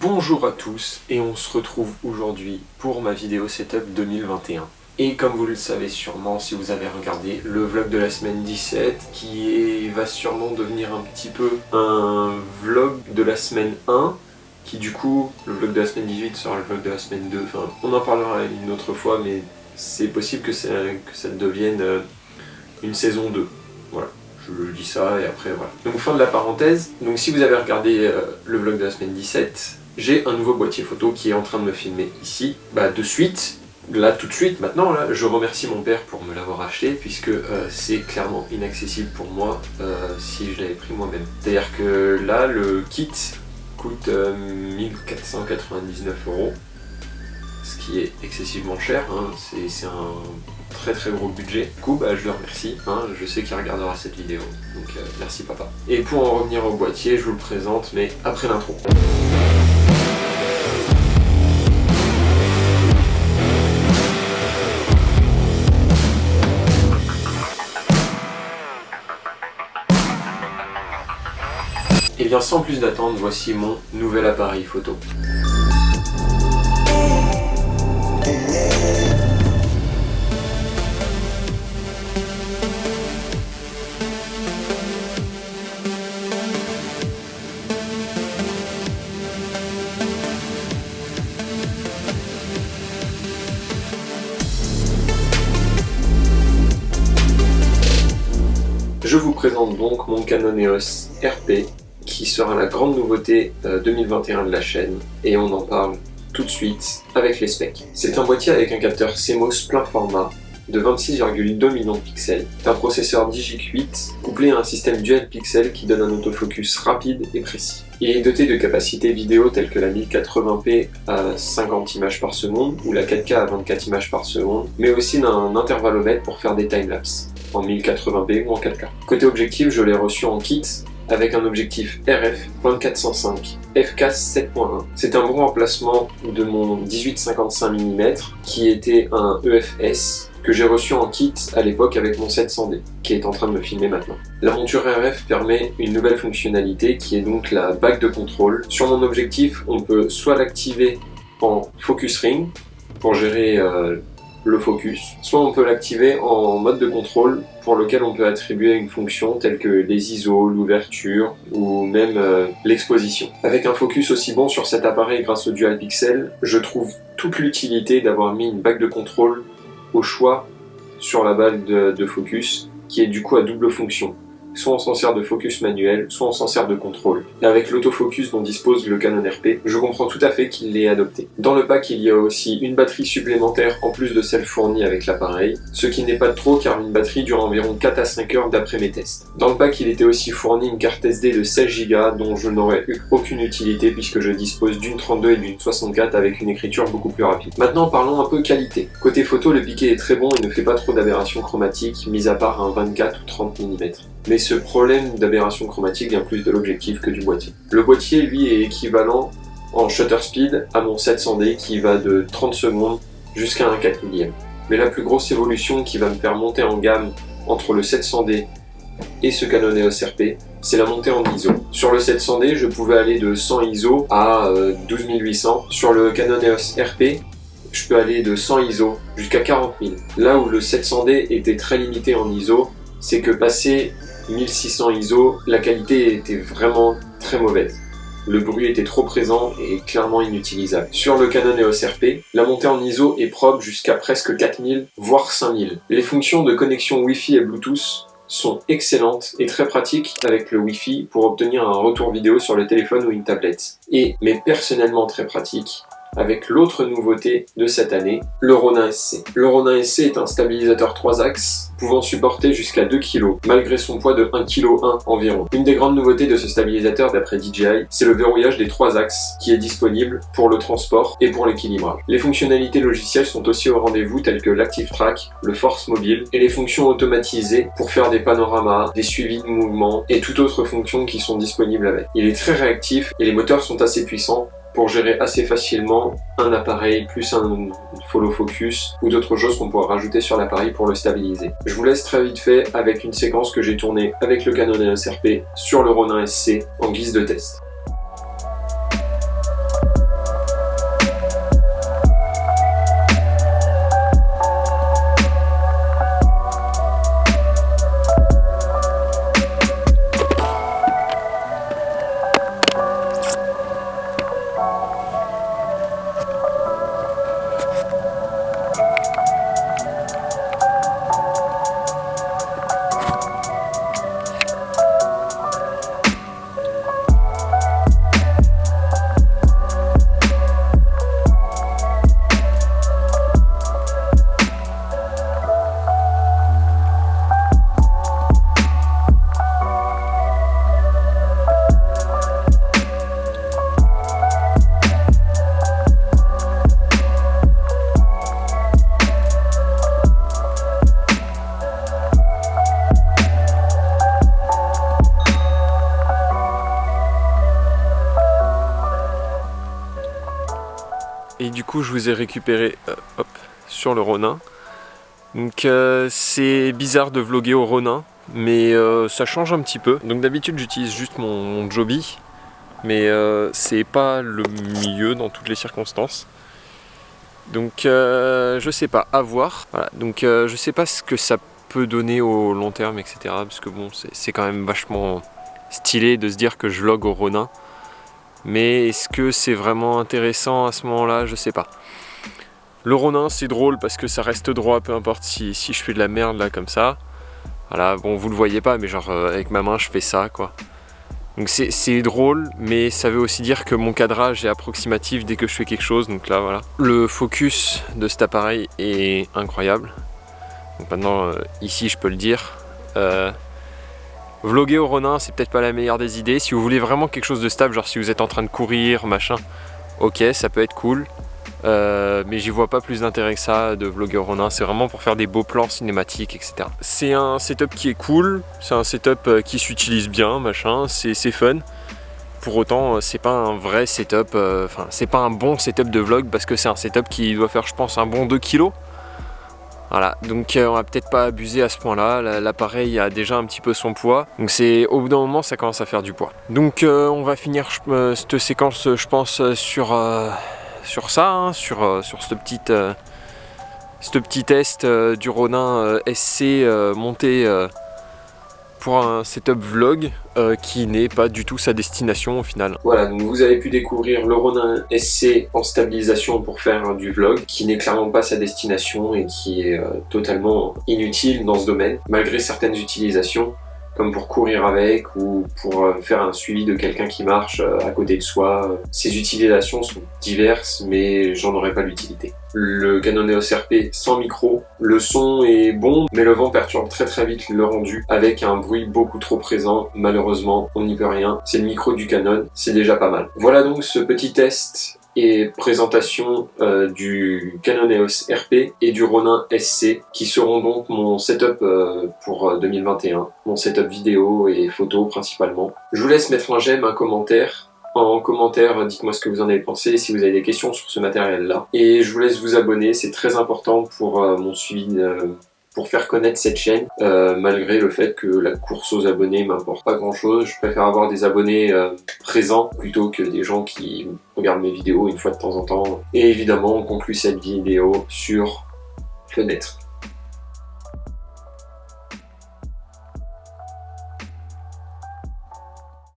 Bonjour à tous et on se retrouve aujourd'hui pour ma vidéo setup 2021. Et comme vous le savez sûrement si vous avez regardé le vlog de la semaine 17 va sûrement devenir un petit peu un vlog de la semaine 1 qui du coup, le vlog de la semaine 18 sera le vlog de la semaine 2, enfin on en parlera une autre fois mais c'est possible que ça devienne une saison 2, voilà. Je dis ça et après voilà. Donc fin de la parenthèse, donc si vous avez regardé le vlog de la semaine 17, j'ai un nouveau boîtier photo qui est en train de me filmer ici, de suite, là tout de suite maintenant, là, je remercie mon père pour me l'avoir acheté puisque c'est clairement inaccessible pour moi si je l'avais pris moi-même. C'est-à-dire que là le kit coûte 1499 €, ce qui est excessivement cher, hein. C'est un très gros budget. Du coup je le remercie, hein. Je sais qu'il regardera cette vidéo, donc merci papa. Et pour en revenir au boîtier, je vous le présente mais après l'intro. Et bien sans plus d'attendre, voici mon nouvel appareil photo. Je vous présente donc mon Canon EOS RP qui sera la grande nouveauté 2021 de la chaîne et on en parle tout de suite avec les specs. C'est un boîtier avec un capteur CMOS plein format de 26,2 millions de pixels, un processeur Digic 8 couplé à un système dual pixel qui donne un autofocus rapide et précis. Il est doté de capacités vidéo telles que la 1080p à 50 images par seconde ou la 4K à 24 images par seconde, mais aussi d'un intervallomètre pour faire des timelapses en 1080p ou en 4K. Côté objectif, je l'ai reçu en kit avec un objectif RF 24-105 f/4 7.1. C'est un bon remplacement de mon 18-55 mm qui était un EFS que j'ai reçu en kit à l'époque avec mon 700D, qui est en train de me filmer maintenant. La monture RF permet une nouvelle fonctionnalité qui est donc la bague de contrôle. Sur mon objectif, on peut soit l'activer en focus ring pour gérer le focus, soit on peut l'activer en mode de contrôle pour lequel on peut attribuer une fonction telle que les ISO, l'ouverture ou même l'exposition. Avec un focus aussi bon sur cet appareil grâce au dual pixel, je trouve toute l'utilité d'avoir mis une bague de contrôle au choix sur la bague de focus qui est du coup à double fonction. Soit on s'en sert de focus manuel, soit on s'en sert de contrôle. Et avec l'autofocus dont dispose le Canon RP, je comprends tout à fait qu'il l'ait adopté. Dans le pack, il y a aussi une batterie supplémentaire en plus de celle fournie avec l'appareil, ce qui n'est pas de trop car une batterie dure environ 4 à 5 heures d'après mes tests. Dans le pack, il était aussi fourni une carte SD de 16 Go dont je n'aurais eu aucune utilité puisque je dispose d'une 32 et d'une 64 avec une écriture beaucoup plus rapide. Maintenant, parlons un peu qualité. Côté photo, le piqué est très bon et ne fait pas trop d'aberrations chromatiques, mis à part un 24 ou 30 mm. Mais ce problème d'aberration chromatique vient plus de l'objectif que du boîtier. Le boîtier, lui, est équivalent en shutter speed à mon 700D qui va de 30 secondes jusqu'à un 4 millième. Mais la plus grosse évolution qui va me faire monter en gamme entre le 700D et ce Canon EOS RP, c'est la montée en ISO. Sur le 700D, je pouvais aller de 100 ISO à 12800. Sur le Canon EOS RP, je peux aller de 100 ISO jusqu'à 40 000. Là où le 700D était très limité en ISO, c'est que passé 1600 ISO, la qualité était vraiment très mauvaise. Le bruit était trop présent et clairement inutilisable. Sur le Canon EOS RP, la montée en ISO est propre jusqu'à presque 4000, voire 5000. Les fonctions de connexion Wi-Fi et Bluetooth sont excellentes et très pratiques avec le Wi-Fi pour obtenir un retour vidéo sur le téléphone ou une tablette. Mais personnellement très pratique, avec l'autre nouveauté de cette année, le Ronin SC. Le Ronin SC est un stabilisateur 3 axes pouvant supporter jusqu'à 2 kg, malgré son poids de 1,1 kg environ. Une des grandes nouveautés de ce stabilisateur d'après DJI, c'est le verrouillage des 3 axes qui est disponible pour le transport et pour l'équilibrage. Les fonctionnalités logicielles sont aussi au rendez-vous telles que l'Active Track, le Force Mobile et les fonctions automatisées pour faire des panoramas, des suivis de mouvements et toute autre fonction qui sont disponibles avec. Il est très réactif et les moteurs sont assez puissants pour gérer assez facilement un appareil plus un follow focus ou d'autres choses qu'on pourra rajouter sur l'appareil pour le stabiliser. Je vous laisse très vite fait avec une séquence que j'ai tournée avec le Canon EOS RP sur le Ronin SC en guise de test. et du coup je vous ai récupéré hop, sur le Ronin. Donc c'est bizarre de vlogger au Ronin, mais ça change un petit peu. Donc d'habitude j'utilise juste mon Joby, mais c'est pas le mieux dans toutes les circonstances. Donc je sais pas, à voir. Voilà. Donc je sais pas ce que ça peut donner au long terme, etc. Parce que bon, c'est quand même vachement stylé de se dire que je vlog au Ronin. Mais est-ce que c'est vraiment intéressant à ce moment-là? Je sais pas. Le Ronin c'est drôle parce que ça reste droit, peu importe si je fais de la merde là comme ça. Voilà, bon vous le voyez pas, mais genre avec ma main je fais ça quoi. Donc c'est drôle, mais ça veut aussi dire que mon cadrage est approximatif dès que je fais quelque chose, donc là voilà. Le focus de cet appareil est incroyable. Donc maintenant, ici je peux le dire. Vlogger au Ronin, c'est peut-être pas la meilleure des idées. Si vous voulez vraiment quelque chose de stable, genre si vous êtes en train de courir, machin, ok, ça peut être cool. Mais j'y vois pas plus d'intérêt que ça de vlogger au Ronin, c'est vraiment pour faire des beaux plans cinématiques, etc. C'est un setup qui est cool, c'est un setup qui s'utilise bien, machin, c'est fun. Pour autant, c'est pas un vrai setup, enfin c'est pas un bon setup de vlog parce que c'est un setup qui doit faire je pense un bon 2 kg. Voilà, donc on va peut-être pas abuser à ce point-là, l'appareil a déjà un petit peu son poids, donc c'est au bout d'un moment ça commence à faire du poids. Donc on va finir cette séquence je pense sur ça, hein, sur ce petit test du Ronin SC monté pour un setup vlog qui n'est pas du tout sa destination au final. Voilà, donc vous avez pu découvrir le Ronin SC en stabilisation pour faire du vlog, qui n'est clairement pas sa destination et qui est totalement inutile dans ce domaine, malgré certaines utilisations, comme pour courir avec ou pour faire un suivi de quelqu'un qui marche à côté de soi. Ces utilisations sont diverses, mais j'en aurais pas l'utilité. Le Canon EOS RP sans micro, le son est bon, mais le vent perturbe très vite le rendu, avec un bruit beaucoup trop présent. Malheureusement, on n'y peut rien. C'est le micro du Canon, c'est déjà pas mal. Voilà donc ce petit test et présentation du Canon EOS RP et du Ronin SC qui seront donc mon setup pour 2021, mon setup vidéo et photo principalement. Je vous laisse mettre un j'aime, un commentaire. En commentaire, dites-moi ce que vous en avez pensé, si vous avez des questions sur ce matériel-là. Et je vous laisse vous abonner, c'est très important pour mon suivi, pour faire connaître cette chaîne, malgré le fait que la course aux abonnés m'importe pas grand-chose. Je préfère avoir des abonnés présents plutôt que des gens qui regardent mes vidéos une fois de temps en temps. Et évidemment, on conclut cette vidéo sur fenêtre.